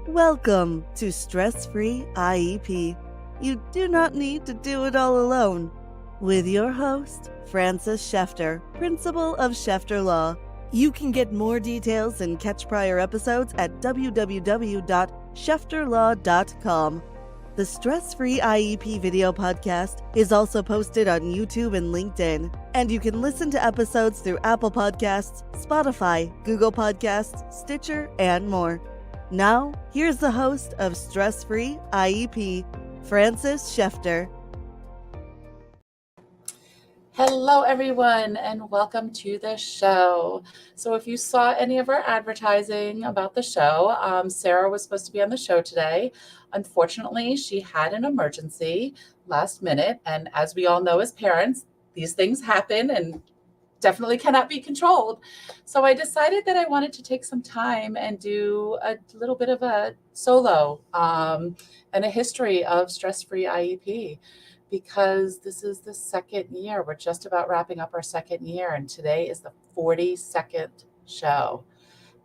Welcome to Stress-Free IEP. You do not need to do it all alone. With your host, Frances Shefter, Principal of Shefter Law. You can get more details and catch prior episodes at www.shefterlaw.com. The Stress-Free IEP video podcast is also posted on YouTube and LinkedIn, and you can listen to episodes through Apple Podcasts, Spotify, Google Podcasts, Stitcher, and more. Now, here's the host of Stress-Free IEP, Frances Shefter. Hello, everyone, and welcome to the show. So if you saw any of our advertising about the show, Sarah was supposed to be on the show today. Unfortunately, she had an emergency last minute, and as we all know as parents, these things happen and definitely cannot be controlled. So I decided that I wanted to take some time and do a little bit of a solo and a history of Stress-Free IEP, because this is the second year. We're just about wrapping up our second year, and today is the 42nd show.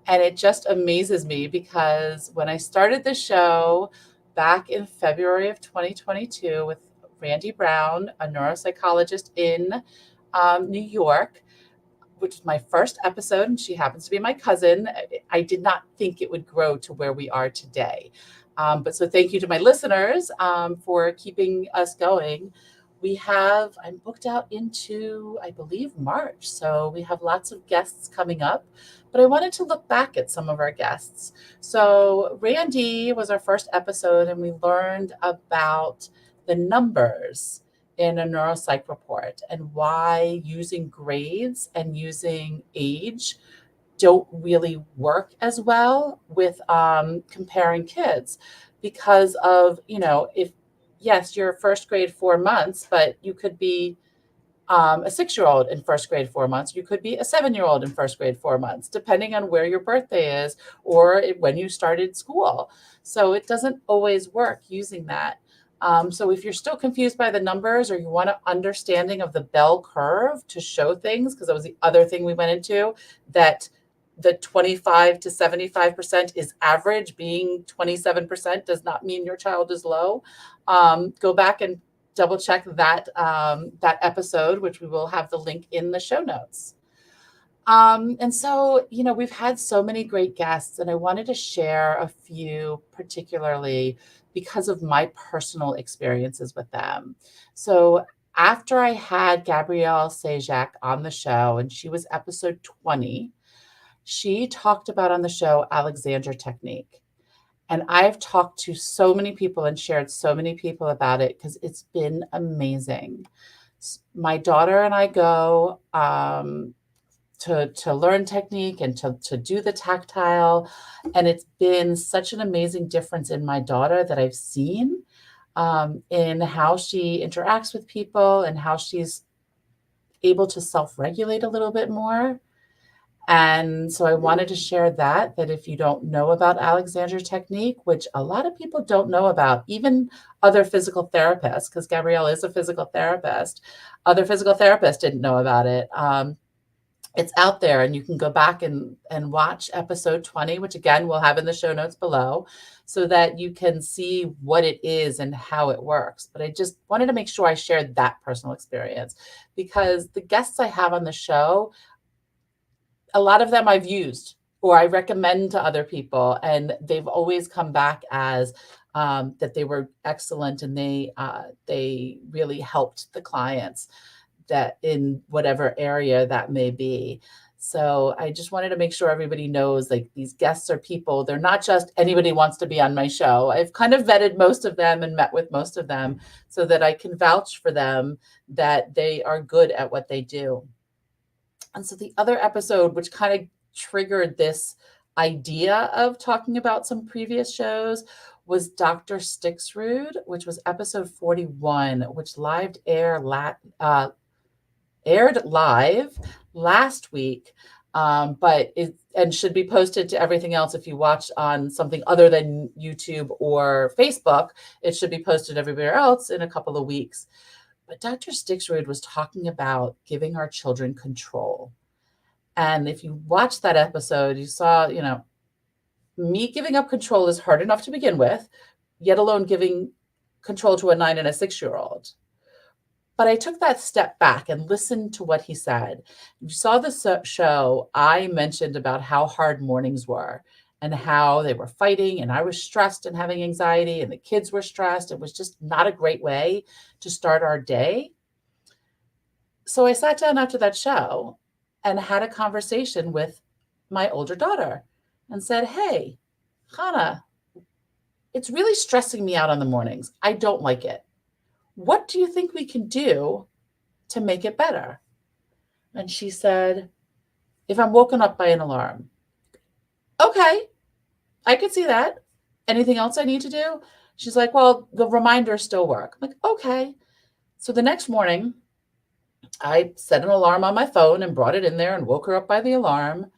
And it just amazes me because when I started the show back in February of 2022 with Randy Brown, a neuropsychologist in New York, which is my first episode, and she happens to be my cousin, I did not think it would grow to where we are today. But so thank you to my listeners for keeping us going. I'm booked out into, I believe, March. So we have lots of guests coming up, but I wanted to look back at some of our guests. So Randy was our first episode, and we learned about the numbers in a neuropsych report and why using grades and using age don't really work as well with comparing kids, because of, if yes, you're first grade 4 months, but you could be a 6-year-old in first grade 4 months. You could be a 7-year-old in first grade 4 months, depending on where your birthday is or when you started school. So it doesn't always work using that. So if you're still confused by the numbers, or you want an understanding of the bell curve to show things, because that was the other thing we went into, that the 25 to 75% is average, being 27% does not mean your child is low. Go back and double check that episode, which we will have the link in the show notes. And so, we've had so many great guests, and I wanted to share a few, particularly because of my personal experiences with them. So after I had Gabrielle Sajak on the show, and she was episode 20, she talked about on the show Alexander technique. And I've talked to so many people and shared so many people about it because it's been amazing. My daughter and I go to learn technique and to do the tactile. And it's been such an amazing difference in my daughter that I've seen in how she interacts with people and how she's able to self-regulate a little bit more. And so I wanted to share that if you don't know about Alexander technique, which a lot of people don't know about, even other physical therapists, because Gabrielle is a physical therapist, other physical therapists didn't know about it. It's out there, and you can go back and watch episode 20, which again, we'll have in the show notes below, so that you can see what it is and how it works. But I just wanted to make sure I shared that personal experience, because the guests I have on the show, a lot of them I've used or I recommend to other people, and they've always come back as that they were excellent, and they really helped the clients that in whatever area that may be. So I just wanted to make sure everybody knows, like, these guests are people. They're not just anybody wants to be on my show. I've kind of vetted most of them and met with most of them so that I can vouch for them that they are good at what they do. And so the other episode, which kind of triggered this idea of talking about some previous shows, was Dr. Stixrud, which was episode 41, which aired live last week, but it should be posted to everything else. If you watch on something other than YouTube or Facebook, it should be posted everywhere else in a couple of weeks. But Dr. Stixrud was talking about giving our children control. And if you watch that episode, you saw, me giving up control is hard enough to begin with, yet alone giving control to a 9 and a 6-year-old. But I took that step back and listened to what he said. You saw the show, I mentioned about how hard mornings were and how they were fighting, and I was stressed and having anxiety, and the kids were stressed. It was just not a great way to start our day. So I sat down after that show and had a conversation with my older daughter and said, "Hey, Hannah, it's really stressing me out on the mornings. I don't like it. What do you think we can do to make it better?" And she said, "If I'm woken up by an alarm." Okay, I could see that. Anything else I need to do? She's like, "Well, the reminders still work." I'm like, okay. So the next morning, I set an alarm on my phone and brought it in there and woke her up by the alarm.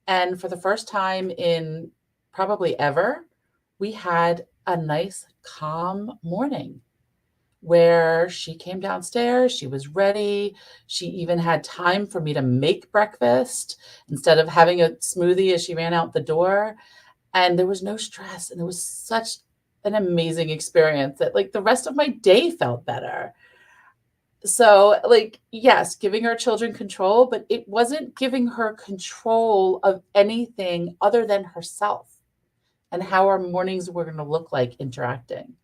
And for the first time in probably ever, we had a nice, calm morning where she came downstairs, she was ready. She even had time for me to make breakfast instead of having a smoothie as she ran out the door. And there was no stress. And it was such an amazing experience that, like, the rest of my day felt better. So, like, yes, giving our children control, but it wasn't giving her control of anything other than herself and how our mornings were going to look like interacting.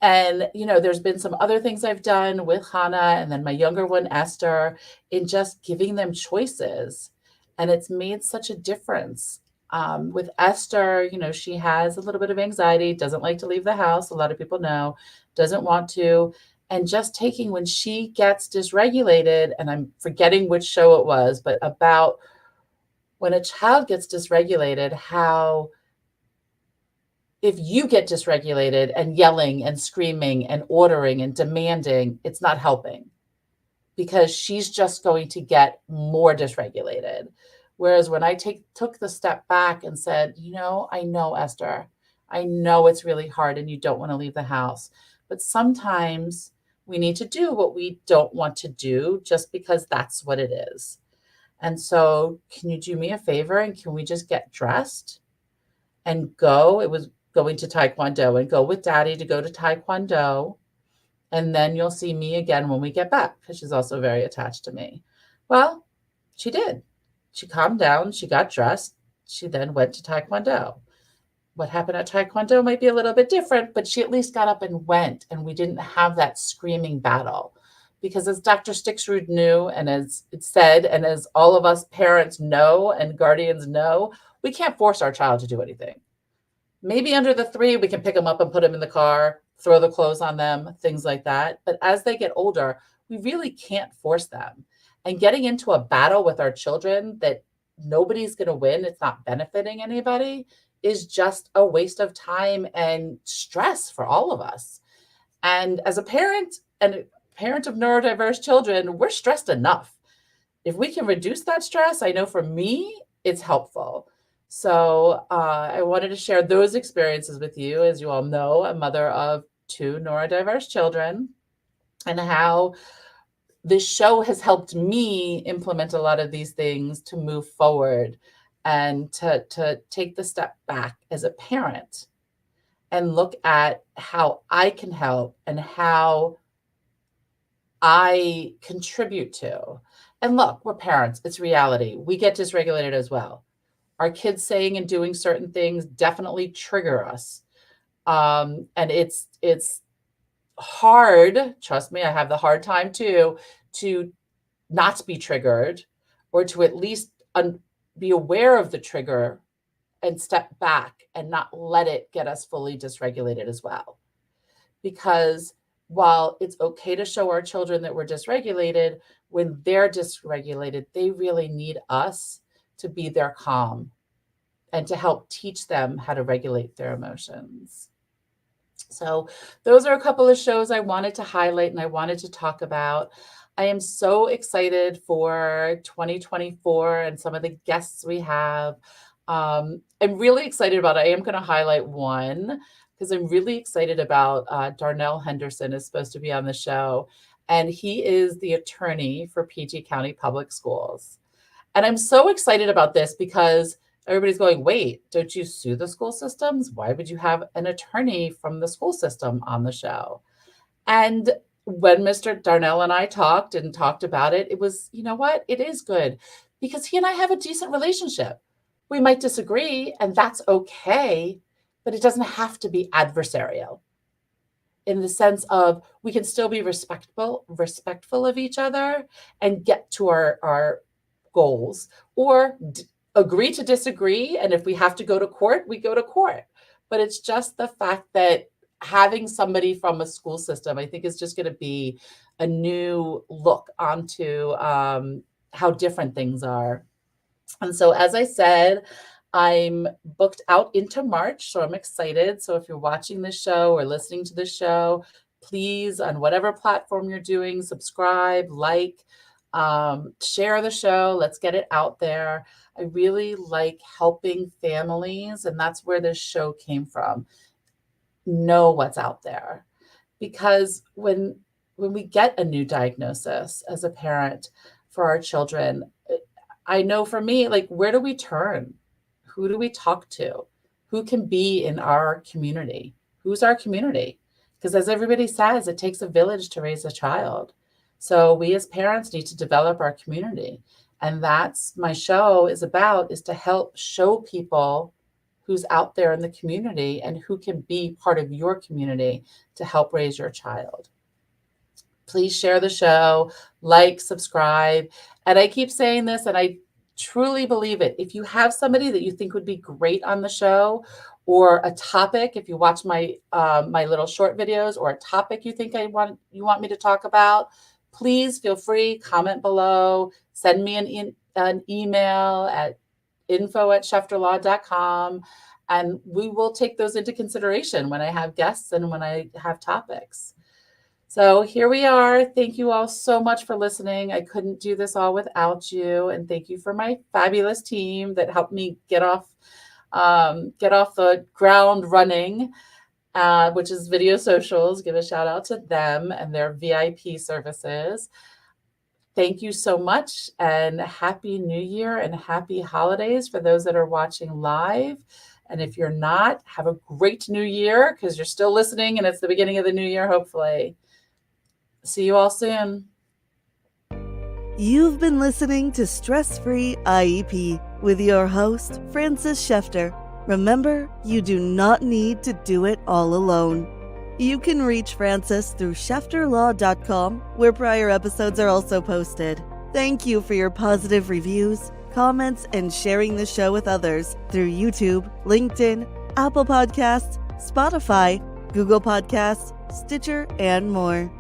And, there's been some other things I've done with Hannah and then my younger one, Esther, in just giving them choices. And it's made such a difference. With Esther, she has a little bit of anxiety, doesn't like to leave the house. A lot of people know, doesn't want to. And just taking when she gets dysregulated, and I'm forgetting which show it was, but about when a child gets dysregulated, how if you get dysregulated and yelling and screaming and ordering and demanding, it's not helping because she's just going to get more dysregulated. Whereas when I took the step back and said, I know, Esther, I know it's really hard and you don't want to leave the house, but sometimes we need to do what we don't want to do just because that's what it is. And so can you do me a favor and can we just get dressed and go? It was going to Taekwondo, and go with Daddy to go to Taekwondo. And then you'll see me again when we get back, because she's also very attached to me. Well, she did. She calmed down. She got dressed. She then went to Taekwondo. What happened at Taekwondo might be a little bit different, but she at least got up and went, and we didn't have that screaming battle. Because as Dr. Stixrud knew, and as it said, and as all of us parents know and guardians know, we can't force our child to do anything. Maybe under the 3, we can pick them up and put them in the car, throw the clothes on them, things like that. But as they get older, we really can't force them. And getting into a battle with our children that nobody's going to win, it's not benefiting anybody, is just a waste of time and stress for all of us. And as a parent and a parent of neurodiverse children, we're stressed enough. If we can reduce that stress, I know for me, it's helpful. So I wanted to share those experiences with you. As you all know, a mother of 2 neurodiverse children, and how this show has helped me implement a lot of these things to move forward and to take the step back as a parent and look at how I can help and how I contribute to. And look, we're parents. It's reality. We get dysregulated as well. Our kids saying and doing certain things definitely trigger us. And it's hard, trust me, I have the hard time too, to not be triggered, or to at least be aware of the trigger and step back and not let it get us fully dysregulated as well. Because while it's okay to show our children that we're dysregulated, when they're dysregulated, they really need us to be their calm and to help teach them how to regulate their emotions. So those are a couple of shows I wanted to highlight and I wanted to talk about. I am so excited for 2024 and some of the guests we have. I'm really excited about it. I am going to highlight one because I'm really excited about Darnell Henderson is supposed to be on the show. And he is the attorney for PG County Public Schools. And I'm so excited about this because Everybody's going, wait, don't you sue the school systems? Why would you have an attorney from the school system on the show? And when Mr. Darnell and I talked about it, it was, you know what? It is good because he and I have a decent relationship. We might disagree, and that's okay, but it doesn't have to be adversarial in the sense of we can still be respectful of each other and get to our goals, or agree to disagree. And if we have to go to court, we go to court. But it's just the fact that having somebody from a school system, I think, is just going to be a new look onto how different things are. And so, as I said, I'm booked out into March, so I'm excited. So if you're watching this show or listening to this show, please, on whatever platform you're doing, subscribe, like, share the show. Let's get it out there. I really like helping families, and that's where this show came from. Know what's out there, because when we get a new diagnosis as a parent for our children, I know for me, like, where do we turn? Who do we talk to? Who can be in our community? Who's our community? Because as everybody says, it takes a village to raise a child. So we as parents need to develop our community. And that's my show is about, is to help show people who's out there in the community and who can be part of your community to help raise your child. Please share the show, like, subscribe. And I keep saying this, and I truly believe it. If you have somebody that you think would be great on the show, or a topic, if you watch my my little short videos, or a topic you think you want me to talk about, please feel free, comment below, send me an email at info@shefterlaw.com, and we will take those into consideration when I have guests and when I have topics. So here we are. Thank you all so much for listening. I couldn't do this all without you. And thank you for my fabulous team that helped me get off the ground running, which is Video Socials. Give a shout out to them and their VIP services. Thank you so much, and Happy New Year and happy holidays for those that are watching live. And if you're not, have a great new year, because you're still listening and it's the beginning of the new year, hopefully. See you all soon. You've been listening to Stress-Free IEP with your host, Frances Shefter. Remember, you do not need to do it all alone. You can reach Frances through shefterlaw.com, where prior episodes are also posted. Thank you for your positive reviews, comments, and sharing the show with others through YouTube, LinkedIn, Apple Podcasts, Spotify, Google Podcasts, Stitcher, and more.